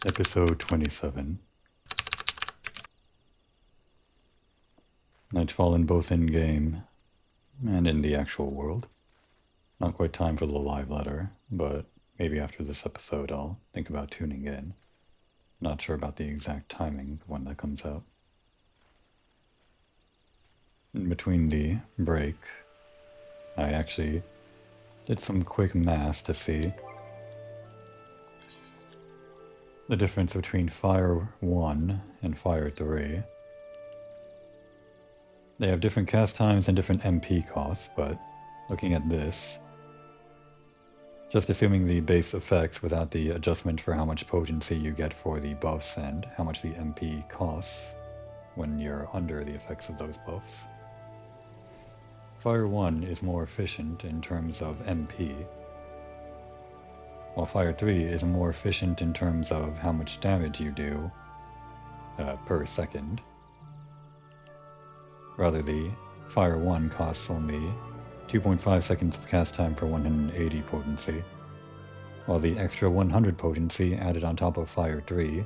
Episode 27. Nightfall in both in-game and in the actual world. Not quite time for the live letter, but maybe after this episode I'll think about tuning in. Not sure about the exact timing of when that comes out. In between the break, I actually did some quick math to see the difference between Fire 1 and Fire 3. They have different cast times and different MP costs, but looking at this, just assuming the base effects without the adjustment for how much potency you get for the buffs and how much the MP costs when you're under the effects of those buffs. Fire 1 is more efficient in terms of MP, while Fire 3 is more efficient in terms of how much damage you do per second. Rather, the Fire 1 costs only 2.5 seconds of cast time for 180 potency, while the extra 100 potency added on top of Fire 3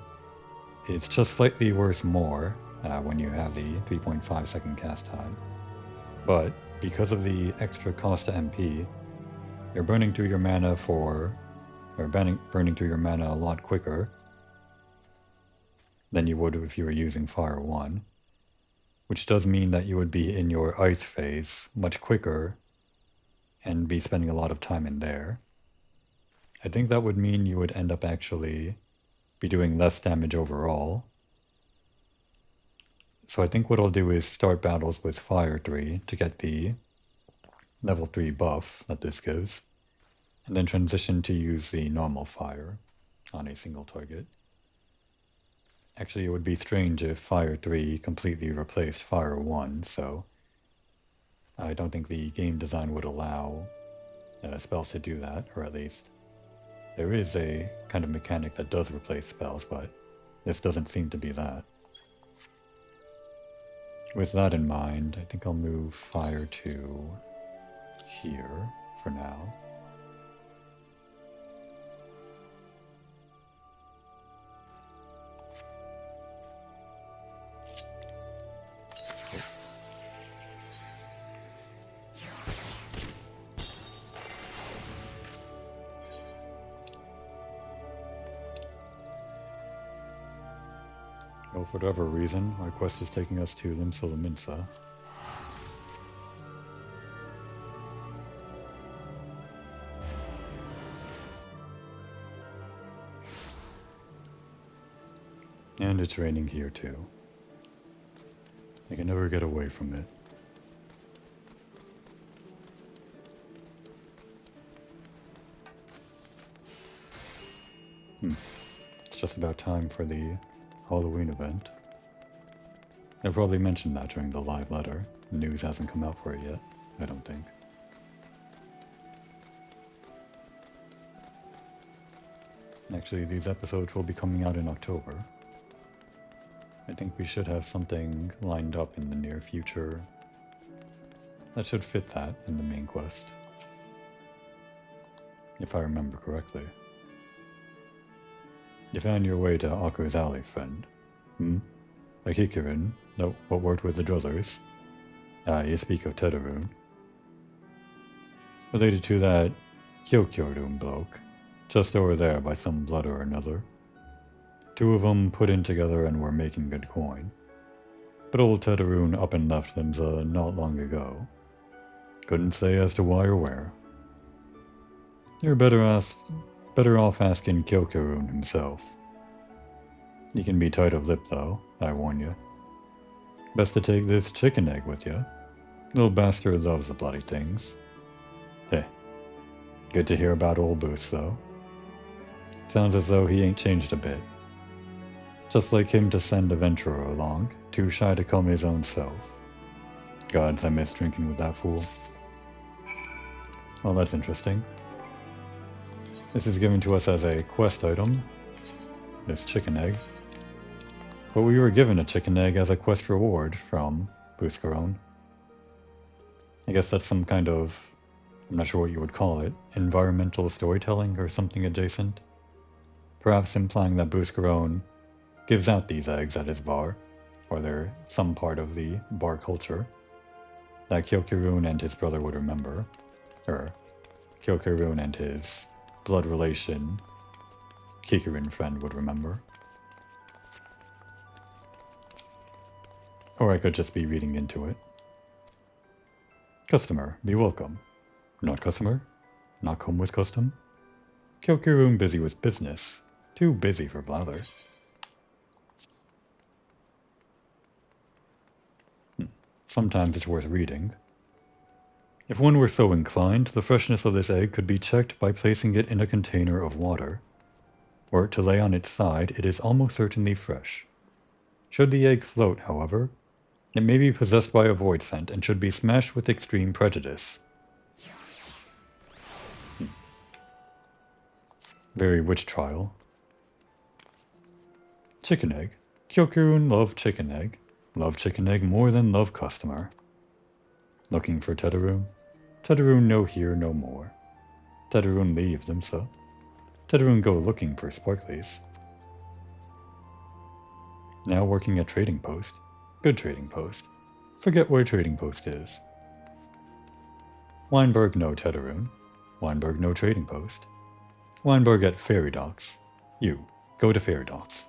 is just slightly worth more when you have the 3.5 second cast time. But because of the extra cost to MP, you're burning through your mana burning through your mana a lot quicker than you would if you were using Fire 1, which does mean that you would be in your ice phase much quicker and be spending a lot of time in there. I think that would mean you would end up actually be doing less damage overall. So I think what I'll do is start battles with Fire 3 to get the level 3 buff that this gives, and then transition to use the normal fire on a single target. Actually, it would be strange if Fire 3 completely replaced Fire 1, so I don't think the game design would allow spells to do that, or at least there is a kind of mechanic that does replace spells, but this doesn't seem to be that. With that in mind, I think I'll move Fire to here for now. Well, for whatever reason, our quest is taking us to Limsa. And it's raining here too. I can never get away from it. It's just about time for the Halloween event. I probably mentioned that during the live letter. The news hasn't come out for it yet, I don't think. Actually, these episodes will be coming out in October. I think we should have something lined up in the near future that should fit that in the main quest. If I remember correctly. You found your way to Akker's Alley, friend. Like Hikirin, no, what worked with the druthers. You speak of Tederun. Related to that Kyokyorun bloke, just over there by some blood or another. Two of them put in together and were making good coin. But old Tederun up and left Limsa not long ago. Couldn't say as to why or where. You're better off asking Kyokyorun himself. He can be tight of lip though, I warn you. Best to take this chicken egg with you. Little bastard loves the bloody things. Hey, good to hear about old Boost though. Sounds as though he ain't changed a bit. Just like him to send a venturer along, too shy to come his own self. Gods, I miss drinking with that fool. Well, that's interesting. This is given to us as a quest item, this chicken egg. But we were given a chicken egg as a quest reward from Buscaron. I guess that's some kind of, I'm not sure what you would call it, environmental storytelling or something adjacent. perhaps implying that Buscarone gives out these eggs at his bar, or they're some part of the bar culture that Kyokurun and his brother would remember, or Kyokurun and his blood relation Kikurin friend would remember. Or I could just be reading into it. Customer, be welcome. Not customer? Not come with custom? Kyokurun busy with business. Too busy for blather. Sometimes it's worth reading. If one were so inclined, the freshness of this egg could be checked by placing it in a container of water. Were it to lay on its side, it is almost certainly fresh. Should the egg float, however, it may be possessed by a void scent and should be smashed with extreme prejudice. Very witch trial. Chicken egg. Kyokurun love chicken egg. Love chicken egg more than love customer. Looking for Tederun? Tederun no here no more. Tederun leave them so. Tederun go looking for sparklies. Now working at trading post. Good trading post. Forget where trading post is. Weinberg no Tederun. Weinberg no trading post. Weinberg at ferry docks. You, go to ferry docks.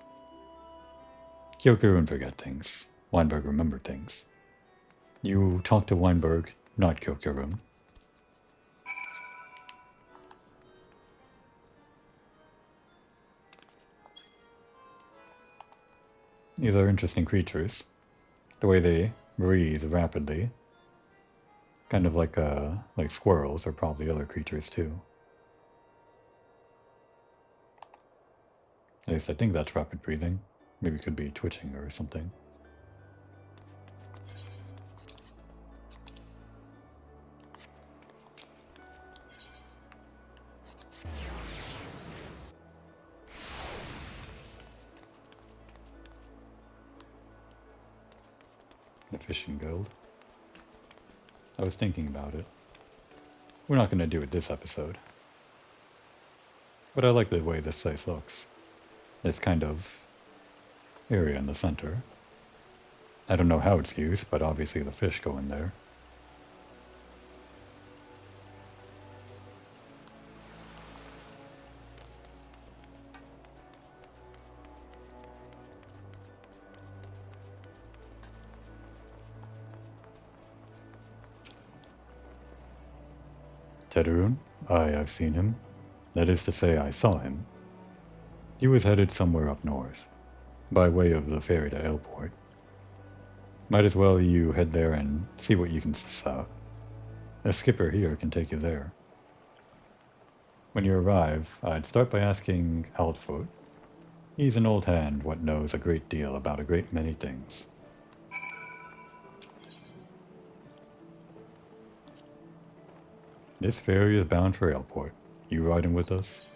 Kyokurun forget things. Weinberg remember things. You talk to Weinberg, not Kyokurun. These are interesting creatures. The way they breathe rapidly. Kind of like squirrels, or probably other creatures too. At least I think that's rapid breathing. Maybe it could be twitching or something. The fishing guild. I was thinking about it. We're not going to do it this episode. But I like the way this place looks. This kind of area in the center. I don't know how it's used, but obviously the fish go in there. Tederun? Aye, I've seen him. That is to say, I saw him. He was headed somewhere up north, by way of the ferry to Ailport. Might as well you head there and see what you can suss out. A skipper here can take you there. When you arrive, I'd start by asking Altfoot. He's an old hand what knows a great deal about a great many things. This ferry is bound for Ailport. You riding with us?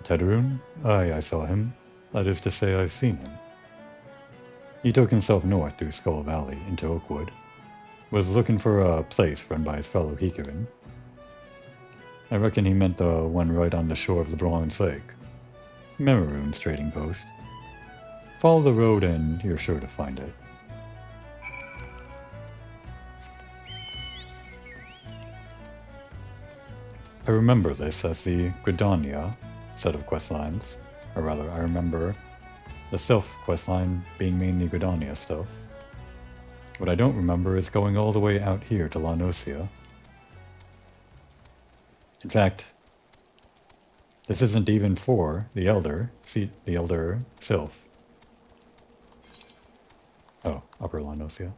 Tederun? Aye, I saw him. That is to say, I've seen him. He took himself north through Skull Valley into Oakwood. Was looking for a place run by his fellow Kikurin. I reckon he meant the one right on the shore of the Bronze Lake. Memorune's trading post. Follow the road and you're sure to find it. I remember this as the Gridania set of questlines, or rather I remember the Sylph questline being mainly Gridania stuff. What I don't remember is going all the way out here to La Nocia. In fact, this isn't even for the Elder Sylph. Oh, Upper La Nocia.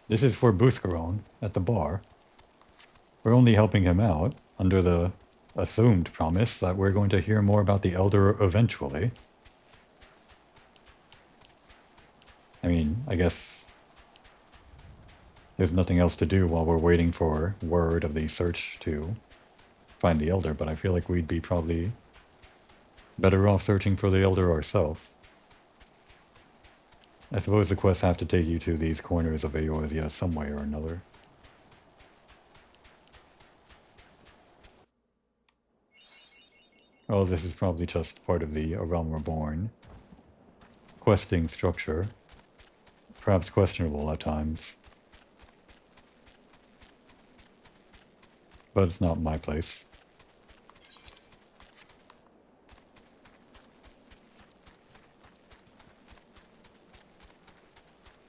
This is for Buscarone at the bar. We're only helping him out under the assumed promise that we're going to hear more about the Elder eventually. I mean, I guess there's nothing else to do while we're waiting for word of the search to find the Elder, but I feel like we'd be probably better off searching for the Elder ourselves. I suppose the quests have to take you to these corners of Eorzea some way or another. Oh, this is probably just part of the A Realm Reborn questing structure. Perhaps questionable at times. But it's not my place.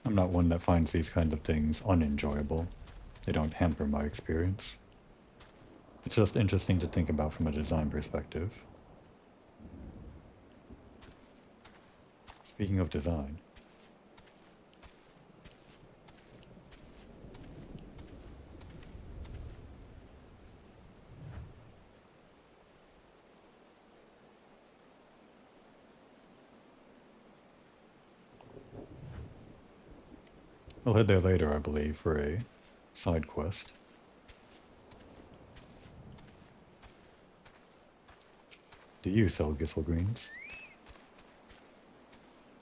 I'm not one that finds these kinds of things unenjoyable. They don't hamper my experience. It's just interesting to think about from a design perspective. Speaking of design. I'll head there later, I believe, for a side quest. Do you sell Gissel Greens?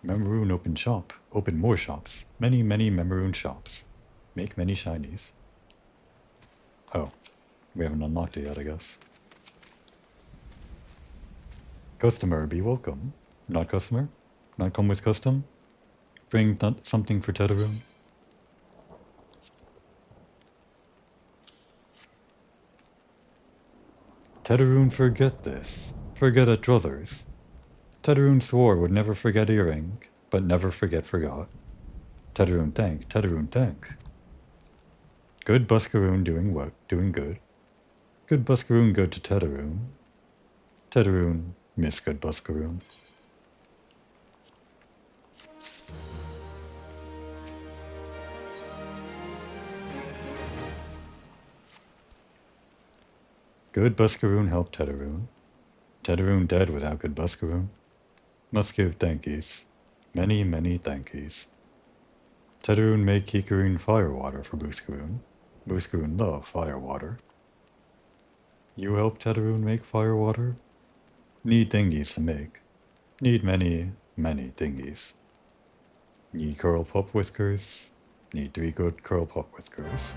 Memoroon open shop. Open more shops. Many, many Memoroon shops. Make many shinies. Oh, we haven't unlocked it yet, I guess. Customer, be welcome. Not customer? Not come with custom? Bring something for Tetaroon? Tetaroon forget this. Forget at druthers. Tetaroon swore would never forget earring, but never forgot. Tetaroon thank, Tetaroon thank. Good Buskaroon doing what? Doing good. Good Buskaroon good to Tetaroon. Tetaroon miss good Buskaroon. Good Buskaroon help Tetaroon. Tetaroon dead without good Buskaroon. Must give thankies. Many, many thankies. Tetaroon make Kikaroon firewater for Buskaroon. Buskaroon love firewater. You help Tetaroon make firewater? Need thingies to make. Need many, many thingies. Need curl pup whiskers? Need 3 good curl pup whiskers.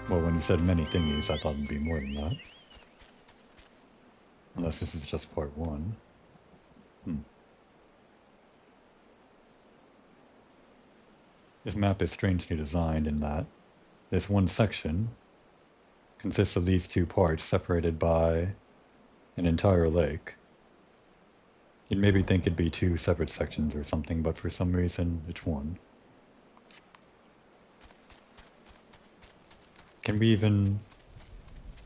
Well, when you said many thingies, I thought it'd be more than that. Unless this is just part 1. This map is strangely designed in that this one section consists of these 2 parts separated by an entire lake. You'd maybe think it'd be 2 separate sections or something, but for some reason it's one. Can we even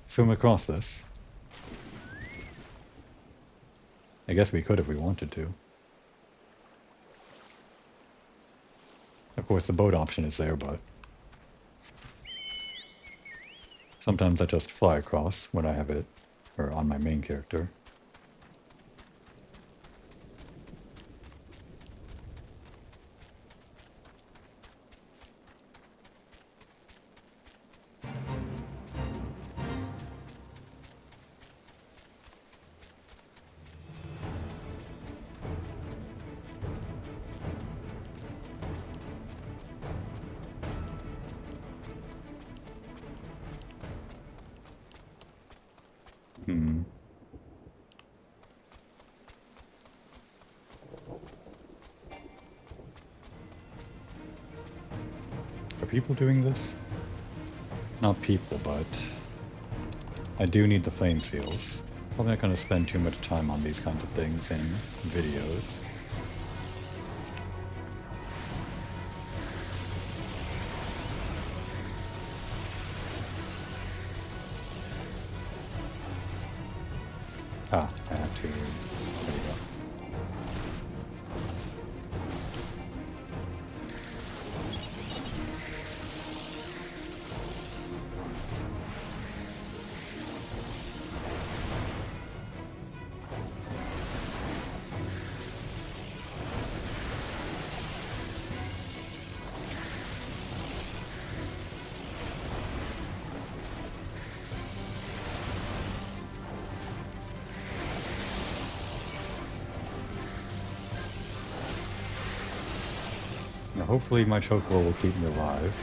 swim across this? I guess we could if we wanted to. Of course, the boat option is there, but sometimes I just fly across when I have it, or on my main character. Are people doing this? Not people, but I do need the flame seals. Probably not going to spend too much time on these kinds of things in videos. Ah, I have to... There we go. hopefully my chocobo will keep me alive.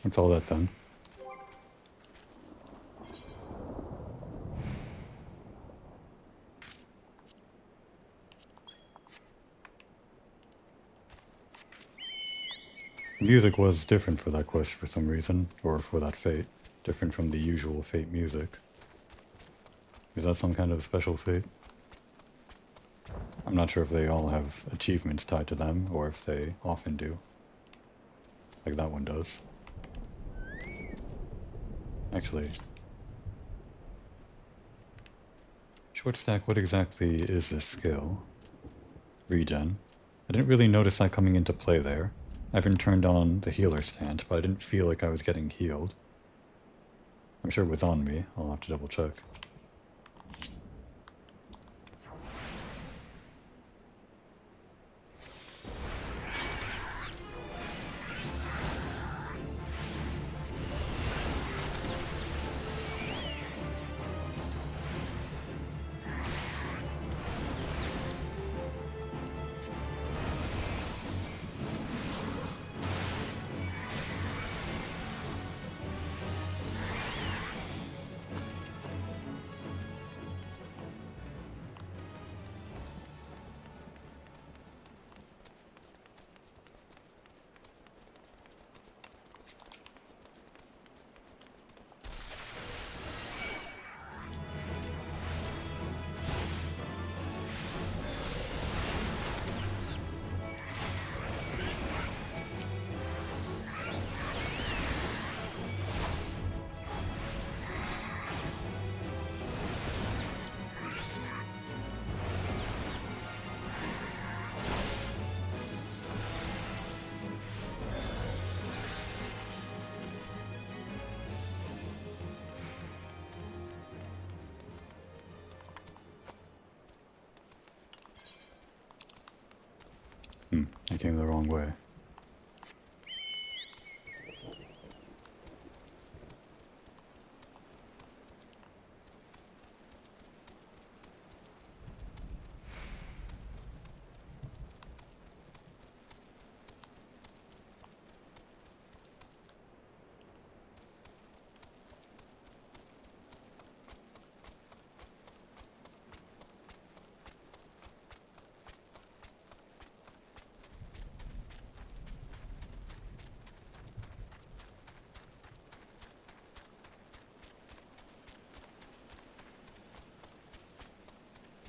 That's all that done. The music was different for that quest for some reason, or for that fate. Different from the usual fate music. Is that some kind of special fate? I'm not sure if they all have achievements tied to them, or if they often do. Like that one does. Actually, short stack, what exactly is this skill? Regen. I didn't really notice that coming into play there. I even turned on the healer stand, but I didn't feel like I was getting healed. I'm sure it was on me. I'll have to double check. I came the wrong way.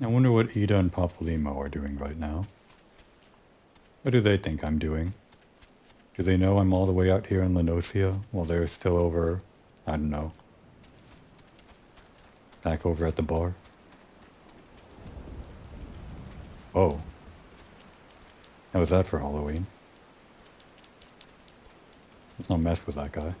I wonder what Ida and Papolimo are doing right now. What do they think I'm doing? Do they know I'm all the way out here in Lenosia while they're still over, I don't know, back over at the bar? Oh. How was that for Halloween? Let's not mess with that guy.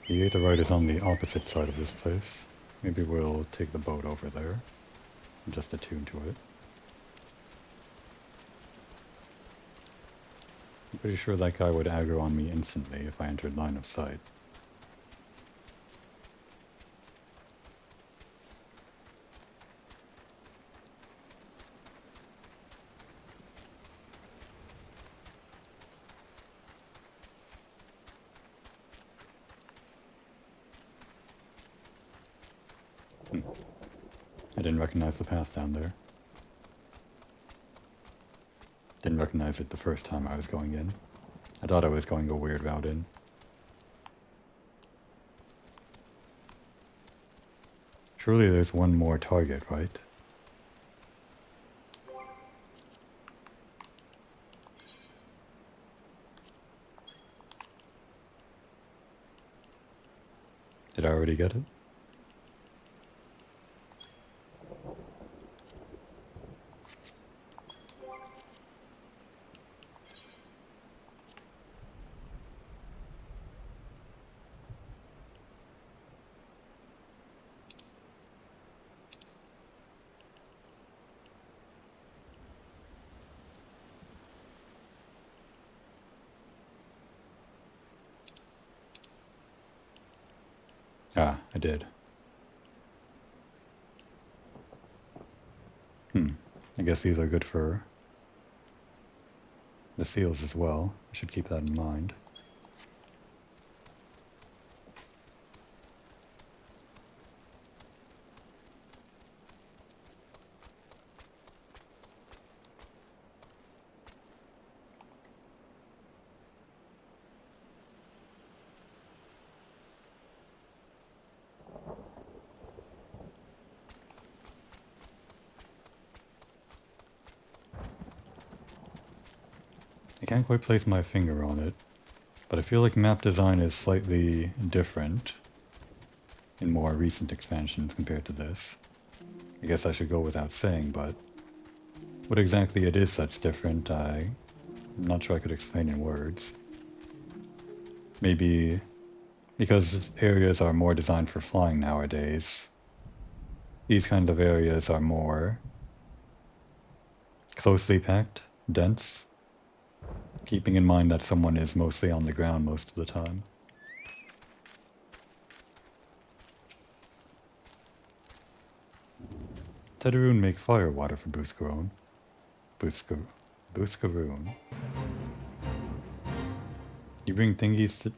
The Aetherite is on the opposite side of this place. Maybe we'll take the boat over there and just attune to it. I'm pretty sure that guy would aggro on me instantly if I entered line of sight. I didn't recognize the path down there. Didn't recognize it the first time I was going in. I thought I was going a weird route in. Surely there's one more target, right? Did I already get it? Ah, I did. I guess these are good for the seals as well. I should keep that in mind. I can't quite place my finger on it, but I feel like map design is slightly different in more recent expansions compared to this. I guess I should go without saying, but what exactly it is that's different, I'm not sure I could explain in words. Maybe because areas are more designed for flying nowadays, these kinds of areas are more closely packed, dense, keeping in mind that someone is mostly on the ground most of the time. Tederoon make fire water for Buscaroon. Buscaroon. You bring thingies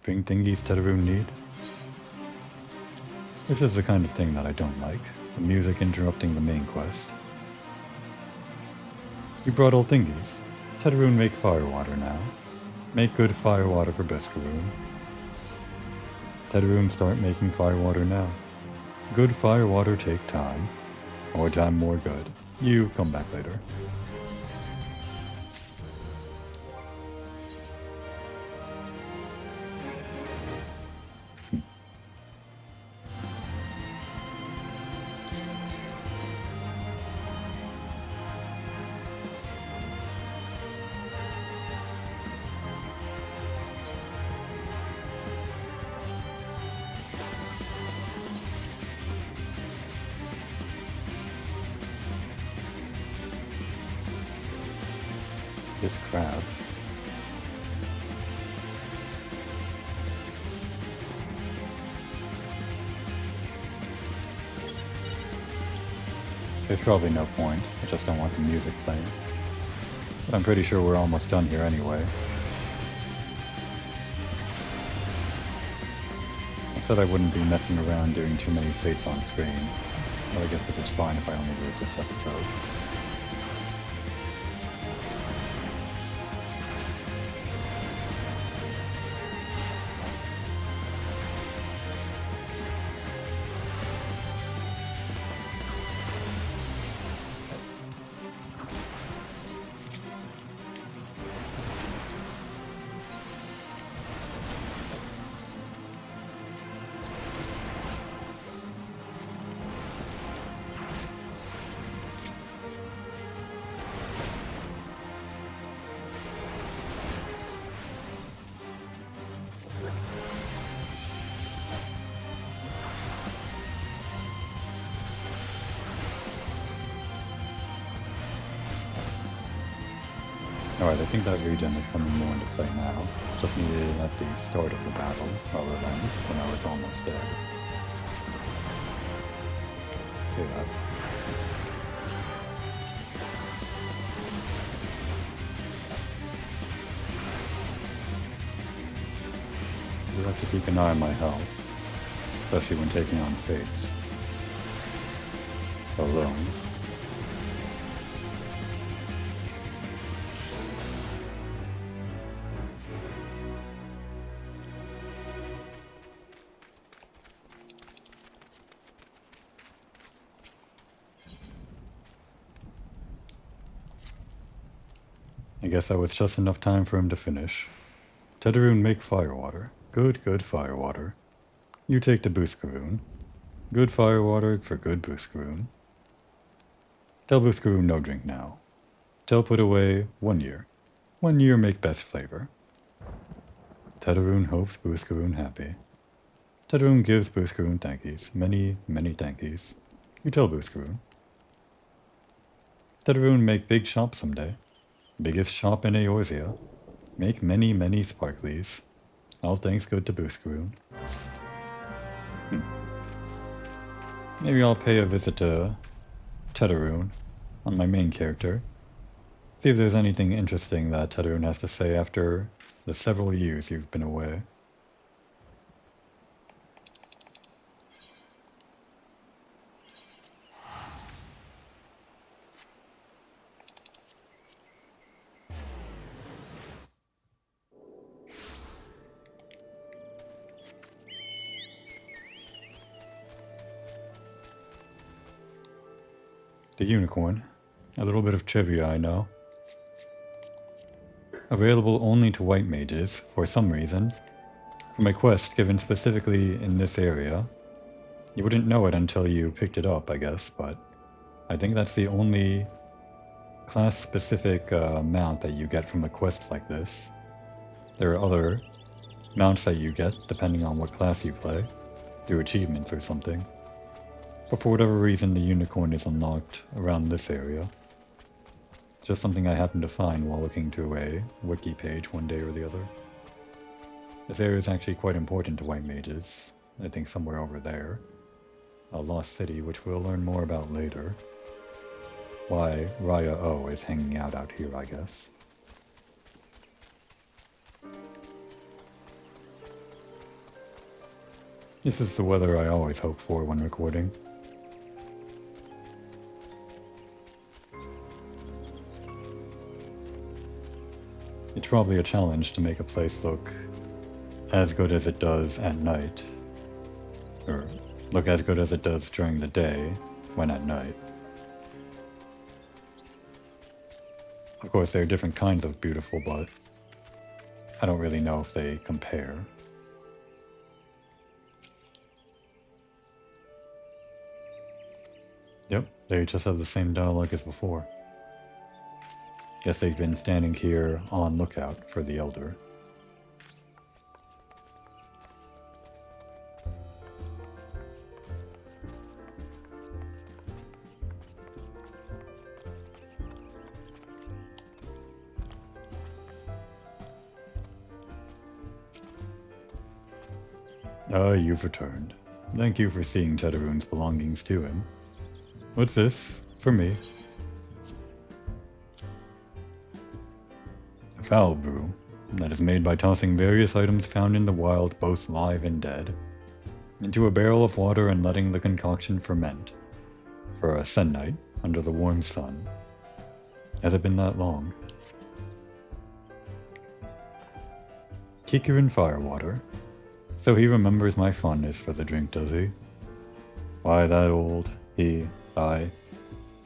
Tederoon need? This is the kind of thing that I don't like. The music interrupting the main quest. You brought all thingies. Tederoon make fire water now. Make good fire water for Buscaroon. Tederoon start making fire water now. Good fire water take time. More time, more good. You come back later. This crab. There's probably no point, I just don't want the music playing. But I'm pretty sure we're almost done here anyway. I said I wouldn't be messing around doing too many fates on screen, but I guess it was fine if I only do it this episode. Alright, I think that regen is coming more into play now. Just needed it at the start of the battle, rather than when I was almost dead. See that? I do have to keep an eye on my health, especially when taking on fates. Alone. I guess that was just enough time for him to finish. Tederune, make firewater. Good, good firewater. You take the Buscaroon. Good firewater for good Buscaroon. Tell Buscaroon no drink now. Tell put away 1 year. 1 year make best flavor. Tederune hopes Buscaroon happy. Tederune gives Buscaroon thankies. Many, many thankies. You tell Buscaroon. Tederune make big shop someday. Biggest shop in Eorzea. Make many, many sparklies. All thanks good to Buscaroon. Maybe I'll pay a visit to Tederune on my main character. See if there's anything interesting that Tederune has to say after the several years you've been away. The unicorn. A little bit of trivia, I know. Available only to white mages, for some reason. From a quest given specifically in this area. You wouldn't know it until you picked it up, I guess, but I think that's the only class-specific mount that you get from a quest like this. There are other mounts that you get, depending on what class you play, through achievements or something. But for whatever reason, the unicorn is unlocked around this area. It's just something I happened to find while looking through a wiki page one day or the other. This area is actually quite important to white mages. I think somewhere over there. A lost city, which we'll learn more about later. Why Raya O is hanging out here, I guess. This is the weather I always hope for when recording. It's probably a challenge to make a place look as good as it does at night. Or look as good as it does during the day when at night. Of course, there are different kinds of beautiful, but I don't really know if they compare. Yep, they just have the same dialogue as before. Guess they've been standing here on lookout for the Elder. Ah, you've returned. Thank you for seeing Tetaroon's belongings to him. What's this? For me. A foul brew that is made by tossing various items found in the wild, both live and dead, into a barrel of water and letting the concoction ferment for a se'night under the warm sun. Has it been that long? Kikurin Firewater. So he remembers my fondness for the drink, does he? Why, that old... I...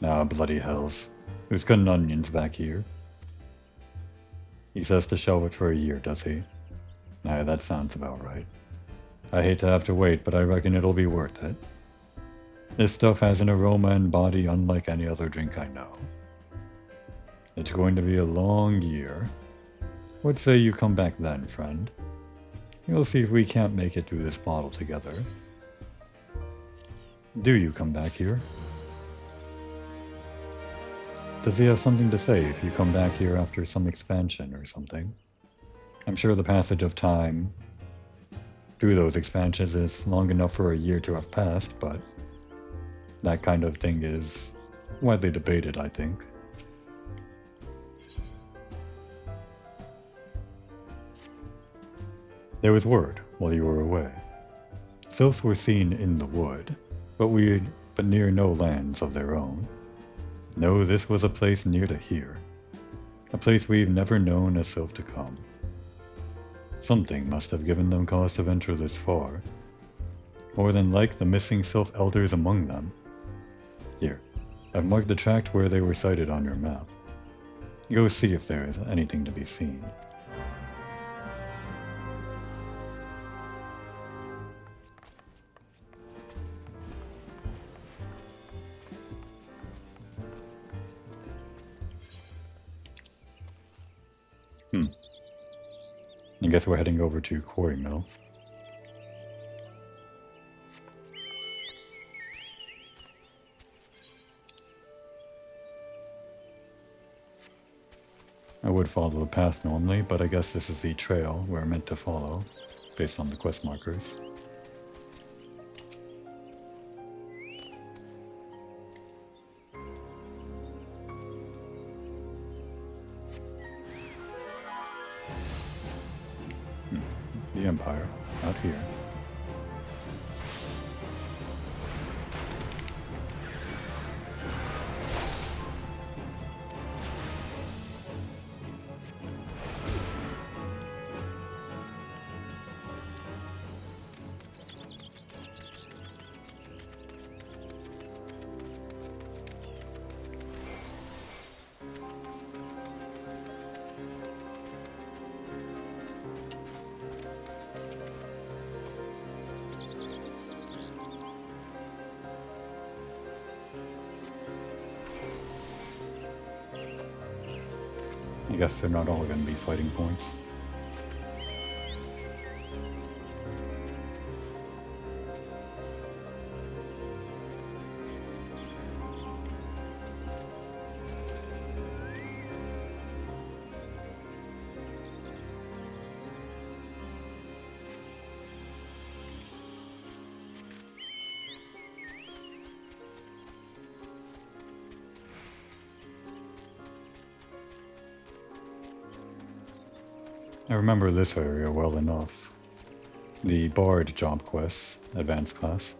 Ah, bloody hells. Who's cutting onions back here? He says to shelve it for a year, does he? Aye, that sounds about right. I hate to have to wait, but I reckon it'll be worth it. This stuff has an aroma and body unlike any other drink I know. It's going to be a long year. What say you come back then, friend? We'll see if we can't make it through this bottle together. Do you come back here? Does he have something to say if you come back here after some expansion or something? I'm sure the passage of time through those expansions is long enough for a year to have passed, but that kind of thing is widely debated, I think. There was word while you were away. Sylphs were seen in the wood, but near no lands of their own. No, this was a place near to here. A place we've never known a sylph to come. Something must have given them cause to venture this far. More than like the missing sylph elders among them. Here, I've marked the tract where they were sighted on your map. Go see if there is anything to be seen. I guess we're heading over to Quarry Mill. I would follow the path normally, but I guess this is the trail we're meant to follow, based on the quest markers. The Empire, out here. I guess they're not all going to be fighting points. I remember this area well enough. The Bard job quests, advanced class,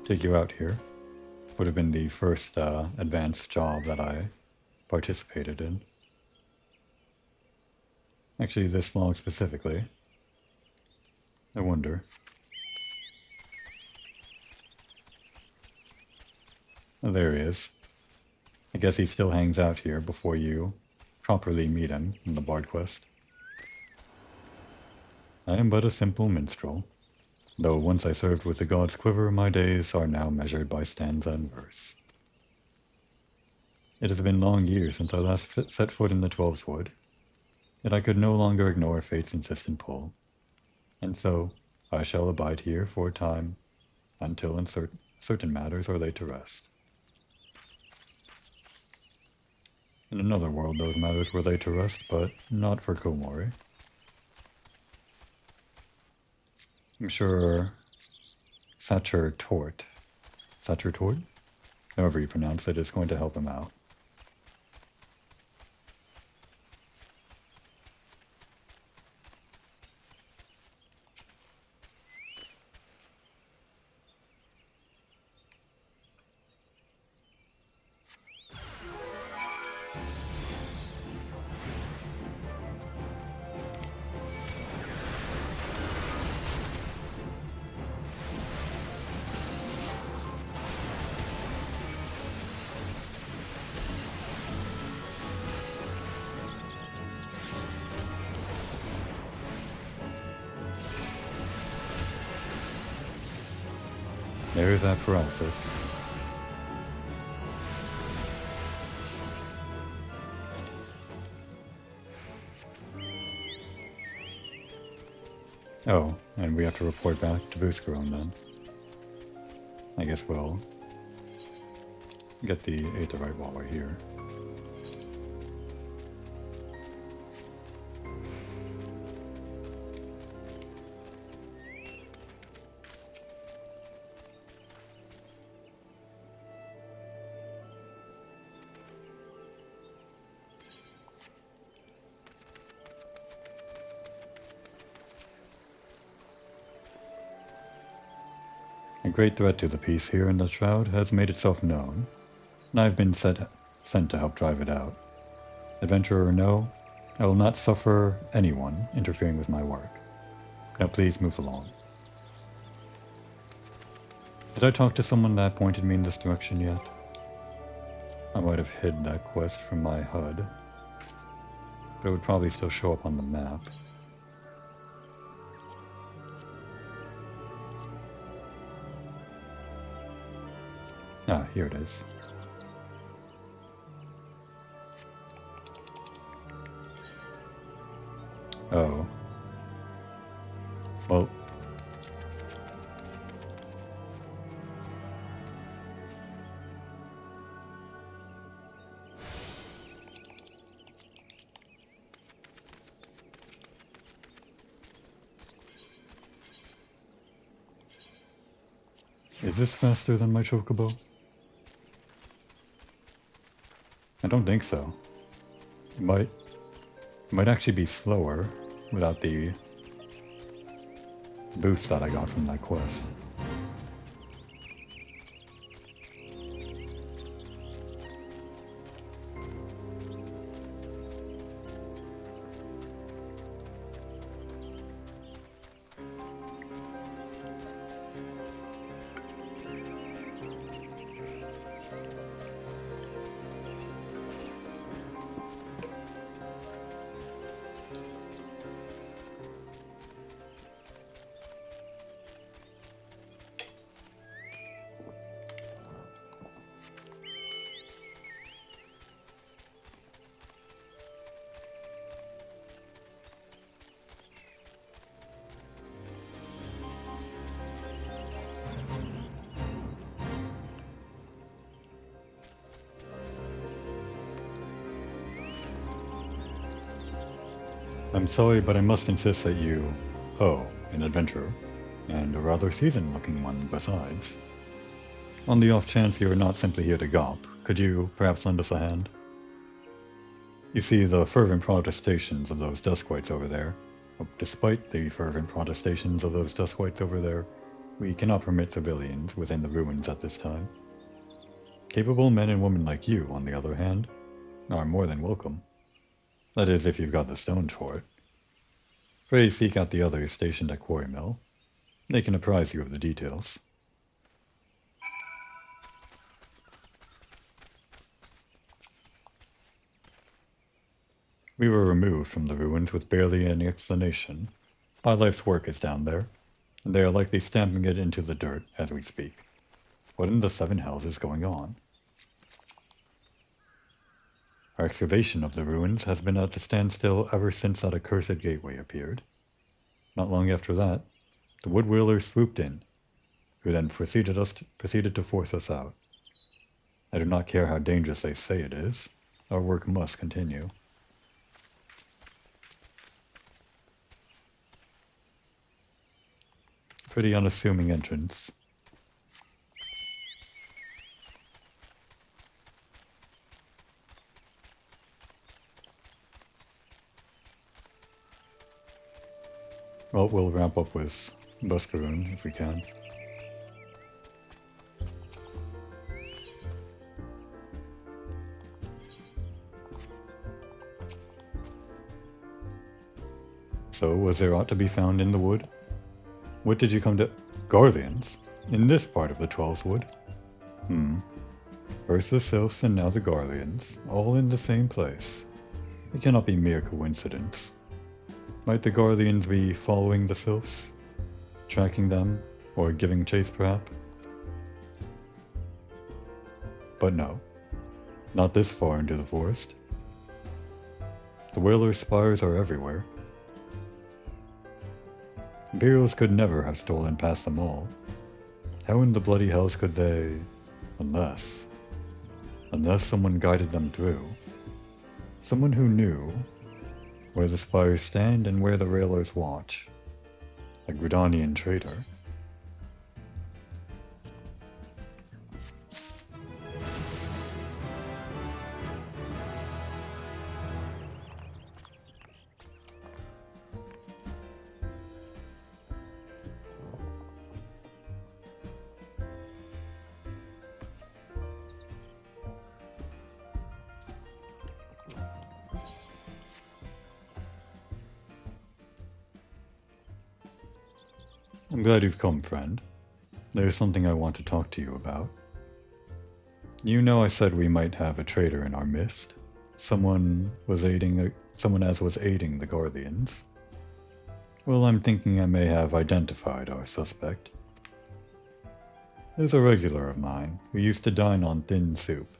take you out here. Would have been the first advanced job that I participated in. Actually, this log specifically. I wonder. Oh, there he is. I guess he still hangs out here before you properly meet him in the bard quest. I am but a simple minstrel, though once I served with the god's quiver, my days are now measured by stanza and verse. It has been long years since I last set foot in the Twelves Wood, yet I could no longer ignore fate's insistent pull, and so I shall abide here for a time, until certain matters are laid to rest. In another world those matters were laid to rest, but not for Komori. I'm sure Sacher Tort, however you pronounce it, is going to help him out. There's that paralysis. Oh, and we have to report back to Buscaron then. I guess we'll get the Aetherite while we're here. A great threat to the peace here in the Shroud has made itself known, and I've been sent to help drive it out. Adventurer or no, I will not suffer anyone interfering with my work. Now please move along. Did I talk to someone that pointed me in this direction yet? I might have hid that quest from my HUD, but it would probably still show up on the map. Ah, here it is. Oh. Well. Is this faster than my chocobo? I don't think so. It might actually be slower without the boost that I got from that quest. I'm sorry, but I must insist that you, an adventurer, and a rather seasoned-looking one besides. On the off chance you are not simply here to gawp, could you perhaps lend us a hand? You see, the fervent protestations of those Duskwights over there, despite the fervent protestations of those Duskwights over there, we cannot permit civilians within the ruins at this time. Capable men and women like you, on the other hand, are more than welcome. That is, if you've got the stones for it. Pray seek out the others stationed at Quarry Mill. They can apprise you of the details. We were removed from the ruins with barely any explanation. My life's work is down there, and they are likely stamping it into the dirt as we speak. What in the seven hells is going on? Our excavation of the ruins has been at a standstill ever since that accursed gateway appeared. Not long after that, the wood wheelers swooped in, who then proceeded to force us out. I do not care how dangerous they say it is. Our work must continue. Pretty unassuming entrance. Well, we'll wrap up with Buscaroon if we can. So, was there aught to be found in the wood? What did you come to? Guardians? In this part of the Twelves Wood? First the Sylphs and now the Guardians, all in the same place. It cannot be mere coincidence. Might the Guardians be following the Sylphs? Tracking them? Or giving chase, perhaps? But no. Not this far into the forest. The Whaler's spires are everywhere. Imperials could never have stolen past them all. How in the bloody hells could they... Unless someone guided them through. Someone who knew where the spires stand and where the railers watch. A Gridanian traitor. I'm glad you've come, friend. There's something I want to talk to you about. You know I said we might have a traitor in our midst. Someone as was aiding the Guardians. Well, I'm thinking I may have identified our suspect. There's a regular of mine who used to dine on thin soup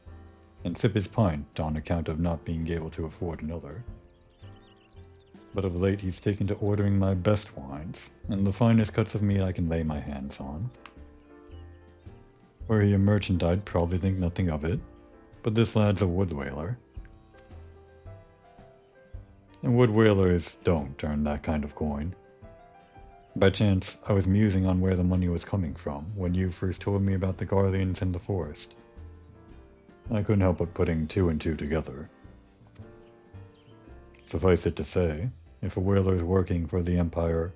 and sip his pint on account of not being able to afford another. But of late he's taken to ordering my best wines, and the finest cuts of meat I can lay my hands on. Were he a merchant, I'd probably think nothing of it, but this lad's a wood whaler. And wood whalers don't earn that kind of coin. By chance, I was musing on where the money was coming from when you first told me about the Guardians in the forest. I couldn't help but putting two and two together. Suffice it to say, if a whaler's working for the Empire,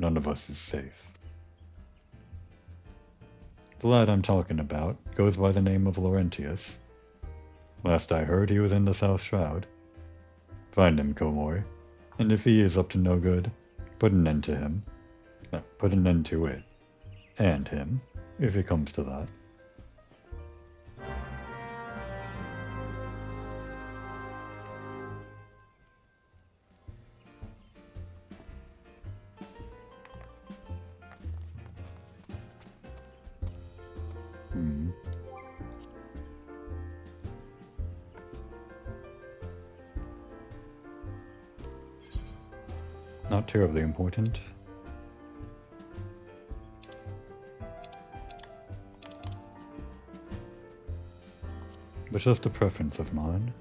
none of us is safe. The lad I'm talking about goes by the name of Laurentius. Last I heard, he was in the South Shroud. Find him, Komoy, and if he is up to no good, put an end to him. Put an end to it. And him, if it comes to that. Not terribly important. But just a preference of mine.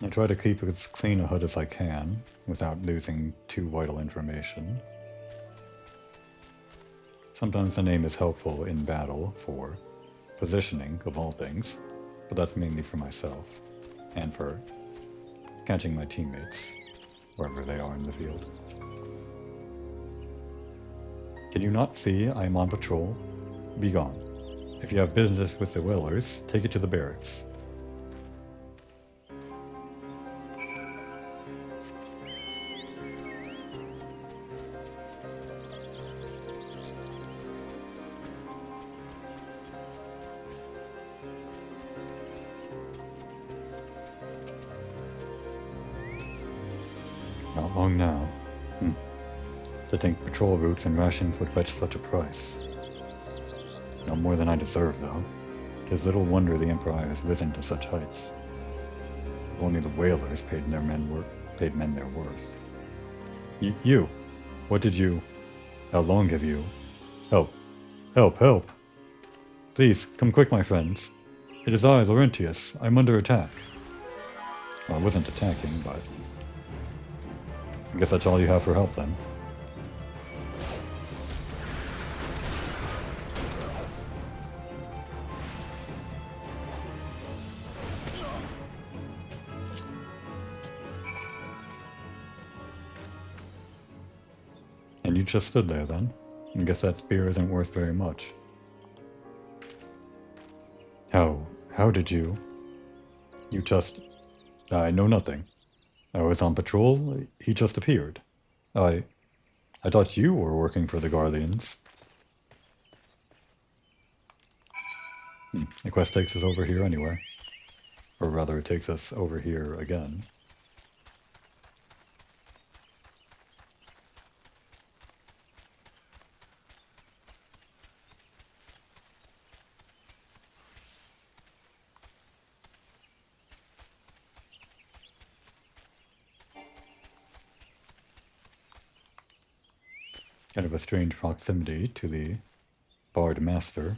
I try to keep as clean a hood as I can, without losing too vital information. Sometimes the name is helpful in battle for positioning, of all things, but that's mainly for myself, and for catching my teammates, wherever they are in the field. Can you not see I am on patrol? Be gone. If you have business with the whalers, take it to the barracks. Not long now. To think patrol routes and rations would fetch such a price. No more than I deserve, though. 'Tis little wonder the Emperor has risen to such heights. If only the whalers paid men their worth. You! What did you... How long have you... Help! Help! Help! Please, come quick, my friends. It is I, Laurentius. I'm under attack. Well, I wasn't attacking, but... I guess that's all you have for help, then. And you just stood there, then? I guess that spear isn't worth very much. How did you... You just... I know nothing. I was on patrol, he just appeared. I thought you were working for the Guardians. The quest takes us over here anyway. Or rather, it takes us over here again. Kind of a strange proximity to the Bard Master.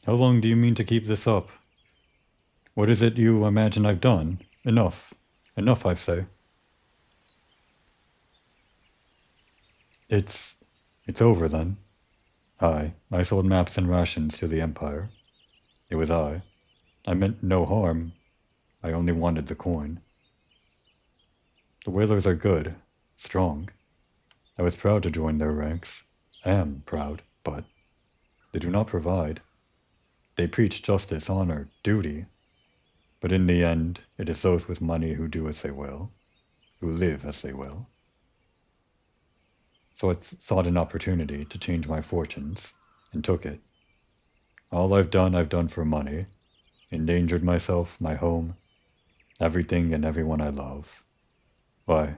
How long do you mean to keep this up? What is it you imagine I've done? Enough. Enough, I say. It's over then. I sold maps and rations to the Empire. It was I. I meant no harm. I only wanted the coin. The whalers are good, strong. I was proud to join their ranks. I am proud, but they do not provide. They preach justice, honor, duty. But in the end, it is those with money who do as they will, who live as they will. So I sought an opportunity to change my fortunes, and took it. All I've done for money. Endangered myself, my home, everything and everyone I love. Why,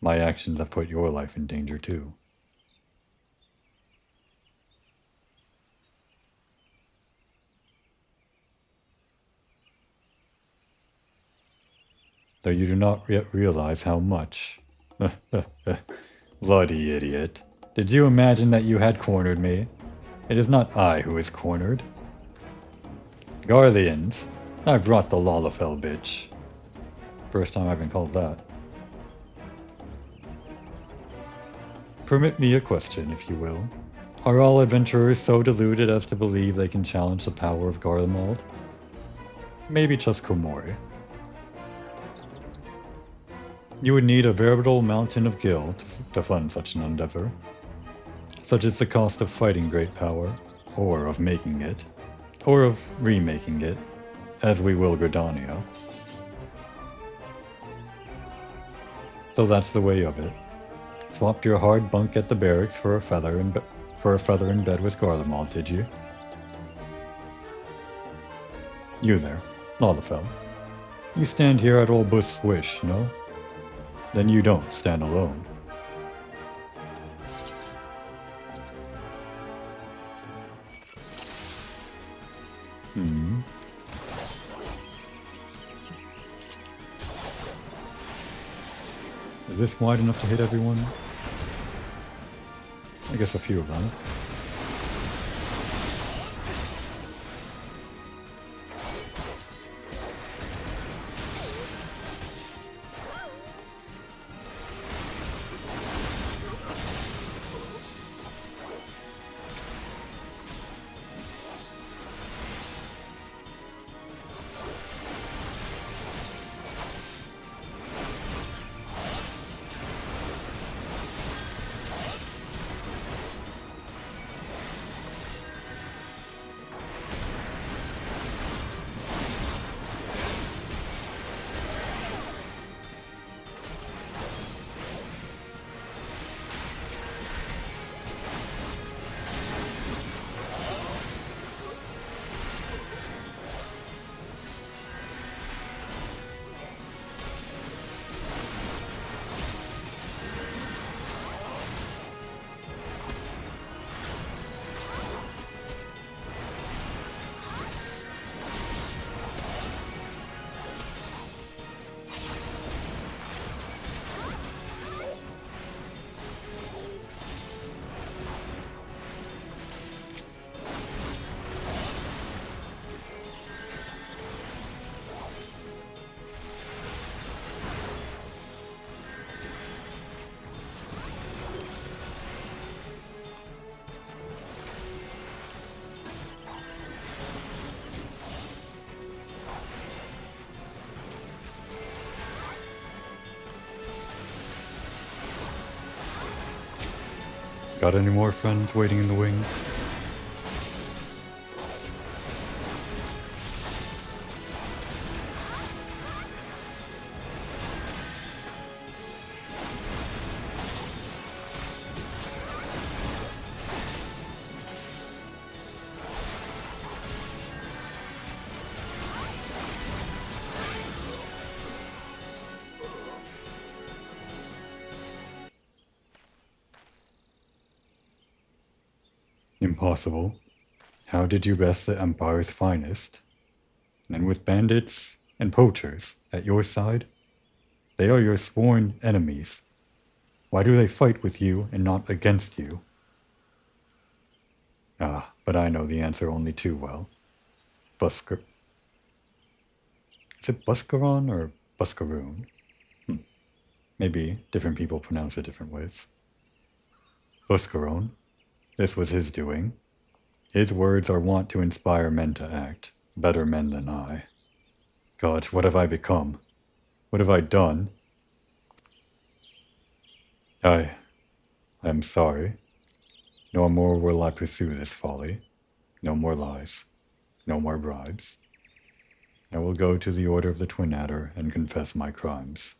my actions have put your life in danger too. Though you do not yet realize how much. Bloody idiot. Did you imagine that you had cornered me? It is not I who is cornered. Guardians, I've brought the Lalafell bitch. First time I've been called that. Permit me a question, if you will. Are all adventurers so deluded as to believe they can challenge the power of Garlemald? Maybe just Komori. You would need a veritable mountain of gil to fund such an endeavor. Such is the cost of fighting great power, or of making it, or of remaking it, as we will Gridania. So that's the way of it. Swapped your hard bunk at the barracks for a feather in bed with Garlemald, did you? You there, Lalafell. You stand here at old Bush Swish, no? Then you don't stand alone. Is this wide enough to hit everyone? I guess a few of them. Got any more friends waiting in the wings? Impossible. How did you best the Empire's finest? And with bandits and poachers at your side? They are your sworn enemies. Why do they fight with you and not against you? Ah, but I know the answer only too well. Busker... Is it Buscaron or Buscaroon? Maybe different people pronounce it different ways. Buscaron. This was his doing. His words are wont to inspire men to act, better men than I. God, what have I become? What have I done? I am sorry. No more will I pursue this folly. No more lies. No more bribes. I will go to the Order of the Twin Adder and confess my crimes.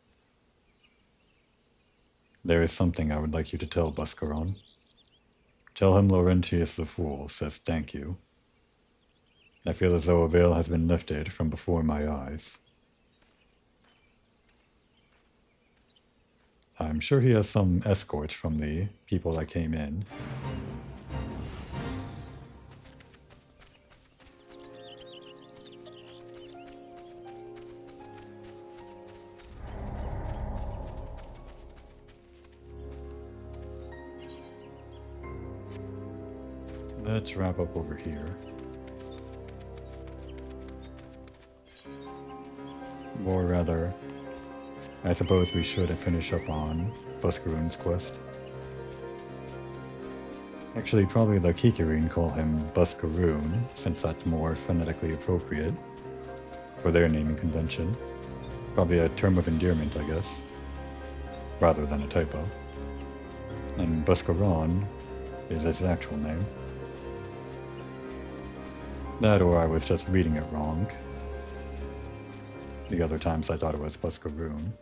There is something I would like you to tell Buscaron. Tell him Laurentius the Fool says thank you. I feel as though a veil has been lifted from before my eyes. I'm sure he has some escorts from the people that came in. Let's wrap up over here. Or rather, I suppose we should finish up on Buscaroon's quest. Actually, probably the Kikirin call him Buscaroon, since that's more phonetically appropriate for their naming convention. Probably a term of endearment, I guess, rather than a typo. And Buscaron is his actual name. That or I was just reading it wrong. The other times I thought it was Buscaroon.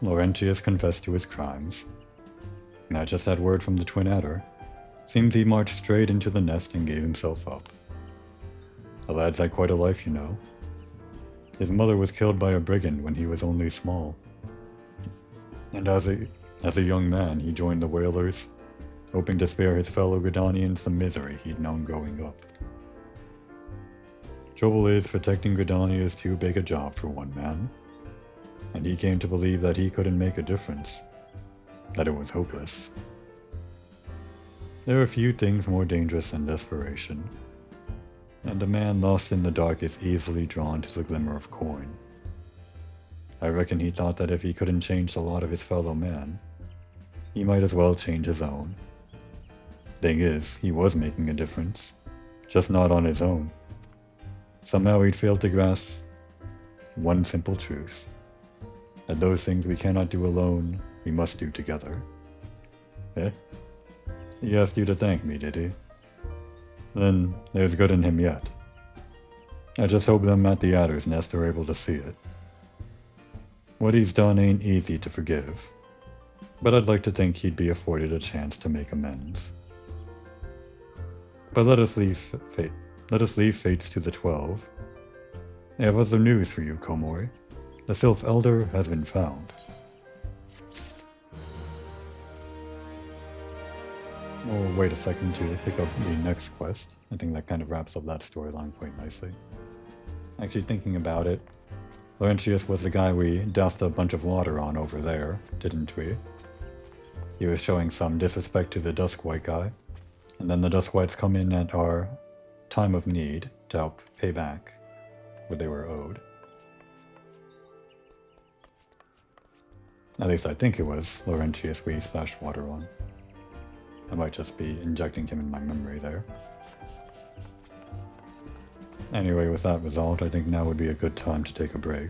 Laurentius confessed to his crimes. I just had word from the Twin Adder. Seems he marched straight into the nest and gave himself up. The lad's had quite a life, you know. His mother was killed by a brigand when he was only small. And as a young man, he joined the Whalers, hoping to spare his fellow Gridanians the misery he'd known growing up. Trouble is, protecting Gridania is too big a job for one man, and he came to believe that he couldn't make a difference, that it was hopeless. There are few things more dangerous than desperation, and a man lost in the dark is easily drawn to the glimmer of coin. I reckon he thought that if he couldn't change the lot of his fellow man, he might as well change his own. Thing is, he was making a difference, just not on his own. Somehow he'd failed to grasp one simple truth, that those things we cannot do alone, we must do together. Eh? He asked you to thank me, did he? Then there's good in him yet. I just hope them at the Adder's Nest are able to see it. What he's done ain't easy to forgive, but I'd like to think he'd be afforded a chance to make amends. But let us leave fates to the 12. I have other news for you, Komori. The Sylph Elder has been found. We'll wait a second to pick up the next quest. I think that kind of wraps up that storyline quite nicely. Actually, thinking about it, Laurentius was the guy we doused a bunch of water on over there, didn't we? He was showing some disrespect to the Duskwhite guy, and then the Duskwhites come in at our time of need to help pay back what they were owed. At least I think it was Laurentius we splashed water on. I might just be injecting him in my memory there. Anyway, with that result, I think now would be a good time to take a break.